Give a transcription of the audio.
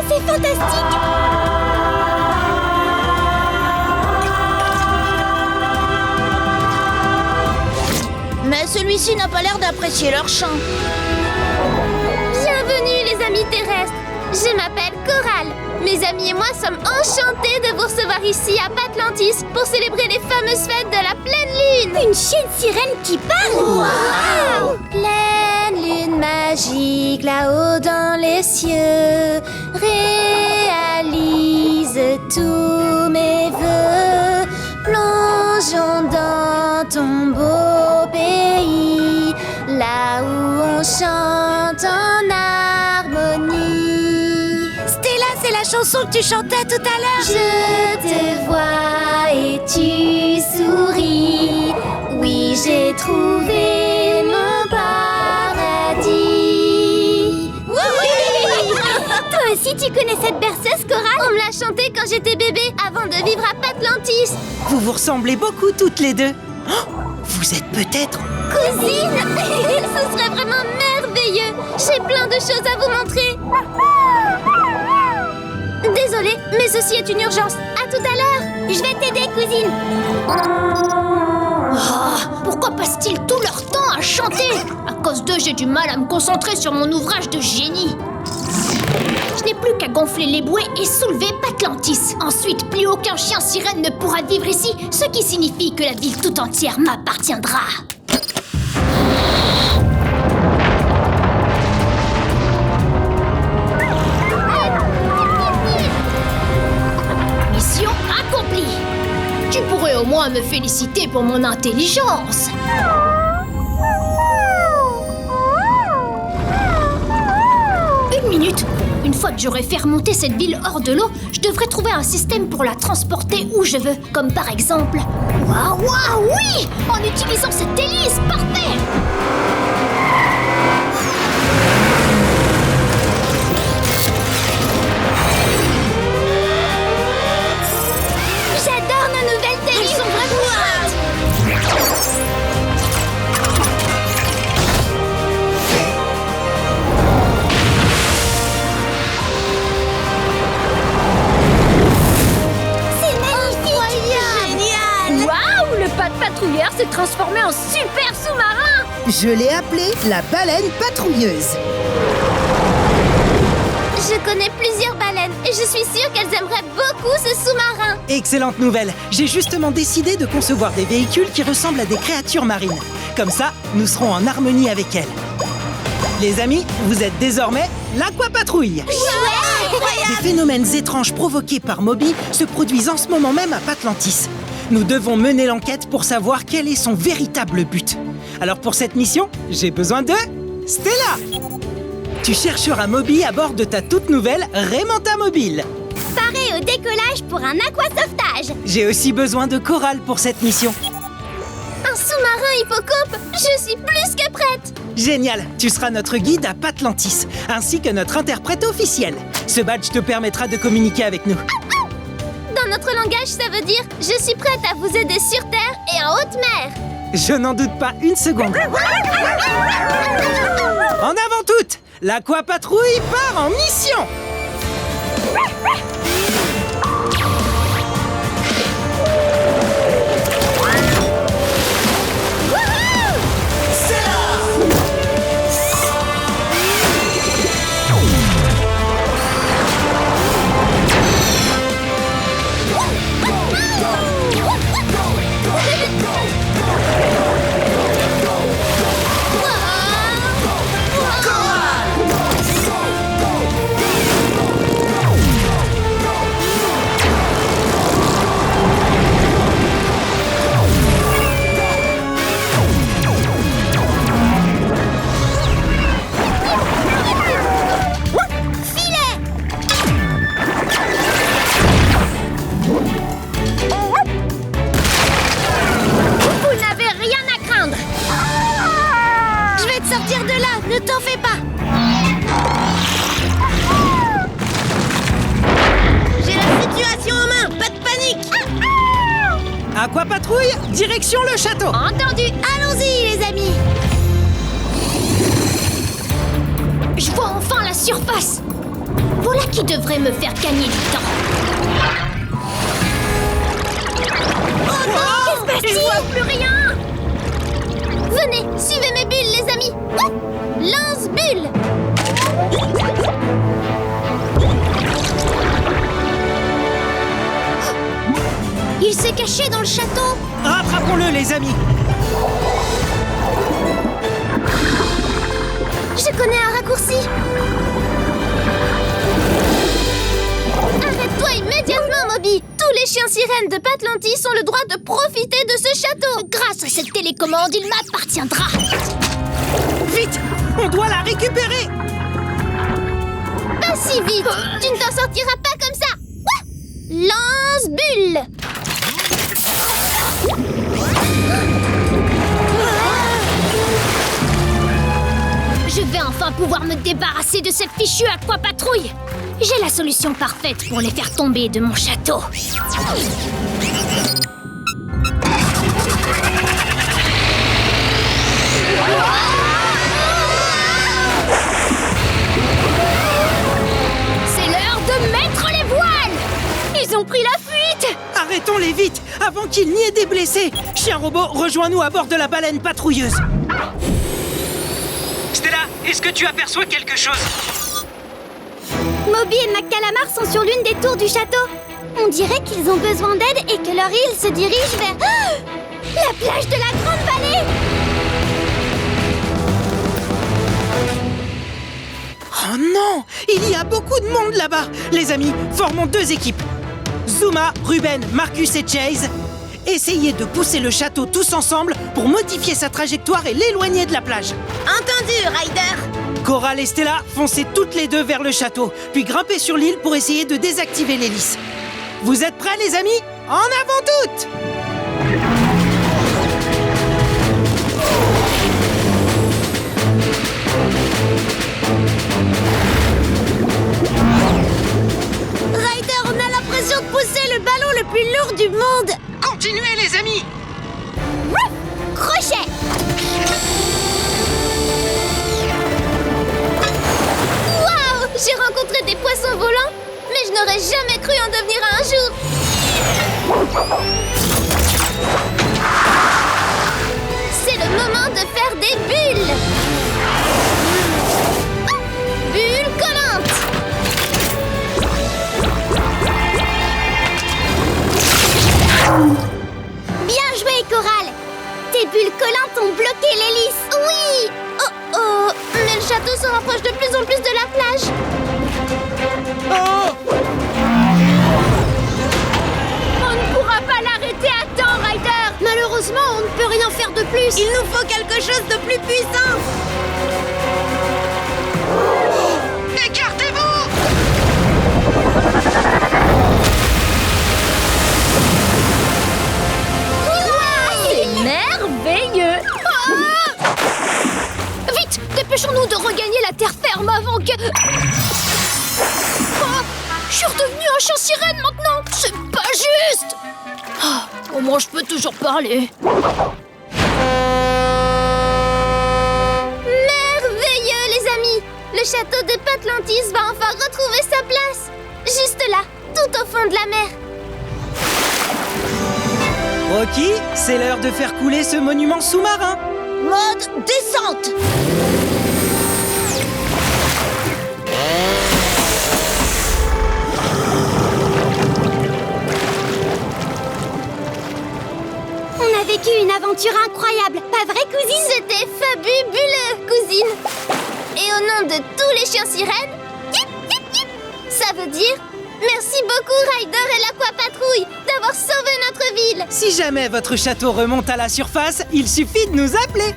c'est fantastique! Mais celui-ci n'a pas l'air d'apprécier leur chant. Bienvenue les amis terrestres. Je m'appelle Coral. Mes amis et moi sommes enchantés de vous recevoir ici à Patlantis pour célébrer les fameuses fêtes de la pleine lune. Une chienne sirène qui parle! Wow! Pleine lune magique là-haut dans les cieux, réalise tous mes vœux. Plongeons dans ton beau pays, là où on chante en harmonie. Stella, c'est la chanson que tu chantais tout à l'heure! Je te vois et tu souris. Oui, j'ai trouvé mon paradis. Toi aussi, tu connais cette berceuse, Coral? On me l'a chantée quand j'étais bébé, avant de vivre à Patlantis. Vous vous ressemblez beaucoup toutes les deux. Oh, vous êtes peut-être... Cousine, ce serait vraiment merveilleux. J'ai plein de choses à vous montrer. Désolée, mais ceci est une urgence. À tout à l'heure. Je vais t'aider, cousine! Pourquoi passent-ils tout leur temps à chanter? À cause d'eux, j'ai du mal à me concentrer sur mon ouvrage de génie. Je n'ai plus qu'à gonfler les bouées et soulever Patlantis. Ensuite, plus aucun chien sirène ne pourra vivre ici, ce qui signifie que la ville tout entière m'appartiendra. Mission accomplie. Tu pourrais au moins me féliciter pour mon intelligence. Une minute. Une fois que j'aurai fait remonter cette ville hors de l'eau, je devrais trouver un système pour la transporter où je veux. Comme par exemple... Waouh, oui! En utilisant cette hélice, parfait! J'adore nos nouvelles hélices. Elles sont vraiment chouettes. Waouh! Le patrouilleur s'est transformé en super sous-marin! Je l'ai appelée la baleine patrouilleuse. Je connais plusieurs baleines et je suis sûre qu'elles aimeraient beaucoup ce sous-marin. Excellente nouvelle. J'ai justement décidé de concevoir des véhicules qui ressemblent à des créatures marines. Comme ça, nous serons en harmonie avec elles. Les amis, vous êtes désormais l'Aquapatrouille. Des phénomènes étranges provoqués par Moby se produisent en ce moment même à Patlantis. Nous devons mener l'enquête pour savoir quel est son véritable but. Alors pour cette mission, j'ai besoin de... Stella! Tu chercheras Moby à bord de ta toute nouvelle Raymanta Mobile. Paré au décollage pour un aquasauvetage! J'ai aussi besoin de Coral pour cette mission. Un sous-marin hippocampe, je suis plus que prête. Génial! Tu seras notre guide à Patlantis, ainsi que notre interprète officiel. Ce badge te permettra de communiquer avec nous. Dans notre langage, ça veut dire « Je suis prête à vous aider sur Terre et en haute mer ». Je n'en doute pas une seconde. En avant toutes, l'Aquapatrouille part en mission. Ne t'en fais pas! J'ai la situation en main, pas de panique! Aquapatrouille, direction le château. Entendu! Allons-y, les amis! Je vois enfin la surface. Voilà qui devrait me faire gagner du temps. Oh non! Je vois plus rien! Venez, suivez mes bulles, les amis. Lance-bulle. Il s'est caché dans le château. Rattrapons-le, les amis. Je connais un raccourci. Arrête-toi immédiatement, Moby. Tous les chiens sirènes de Patlantis ont le droit de profiter de ce château. Grâce à cette télécommande, il m'appartiendra. Vite, on doit la récupérer. Pas si vite. Tu ne t'en sortiras pas comme ça. Lance-bulle. Je vais enfin pouvoir me débarrasser de cette fichue aquapatrouille. J'ai la solution parfaite pour les faire tomber de mon château. C'est l'heure de mettre les voiles. Ils ont pris la fuite. Arrêtons-les vite, avant qu'il n'y ait des blessés. Chien robot, rejoins-nous à bord de la baleine patrouilleuse. Stella, est-ce que tu aperçois quelque chose? Moby et McCalamar sont sur l'une des tours du château. On dirait qu'ils ont besoin d'aide et que leur île se dirige vers... la plage de la Grande Vallée. Oh non! Il y a beaucoup de monde là-bas. Les amis, formons deux équipes. Zuma, Ruben, Marcus et Chase. Essayez de pousser le château tous ensemble pour modifier sa trajectoire et l'éloigner de la plage. Entendu, Ryder. Coral et Stella, foncez toutes les deux vers le château, puis grimpez sur l'île pour essayer de désactiver l'hélice. Vous êtes prêts, les amis? En avant toutes! Ryder, on a l'impression de pousser le ballon le plus lourd du monde. Continuez, les amis! Crochet. Waouh! J'ai rencontré des poissons volants, mais je n'aurais jamais cru en devenir un jour. C'est le moment de faire des bulles. Bulles collantes. Bien joué, Coral. Tes bulles collantes ont bloqué l'hélice. Oui. Oh oh, mais le château se rapproche de plus en plus de la plage. Oh! On ne pourra pas l'arrêter à temps, Ryder. Malheureusement, on ne peut rien faire de plus. Il nous faut quelque chose de plus puissant. Écartez-vous! C'est merveilleux. Vite, dépêchons-nous de regagner la terre ferme avant que... Oh, je suis redevenue un chien sirène maintenant. C'est pas juste. Au moins, je peux toujours parler. Merveilleux, les amis. Le château de Patlantis va enfin retrouver sa place. Juste là, tout au fond de la mer. Rocky, c'est l'heure de faire couler ce monument sous-marin. Mode descente. On a vécu une aventure incroyable, pas vrai, cousine? C'était fabuleux, cousine. Et au nom de tous les chiens sirènes, yip, yip, yip, ça veut dire merci beaucoup, Ryder et l'Aquapatrouille, d'avoir sauvé notre ville. Si jamais votre château remonte à la surface, il suffit de nous appeler.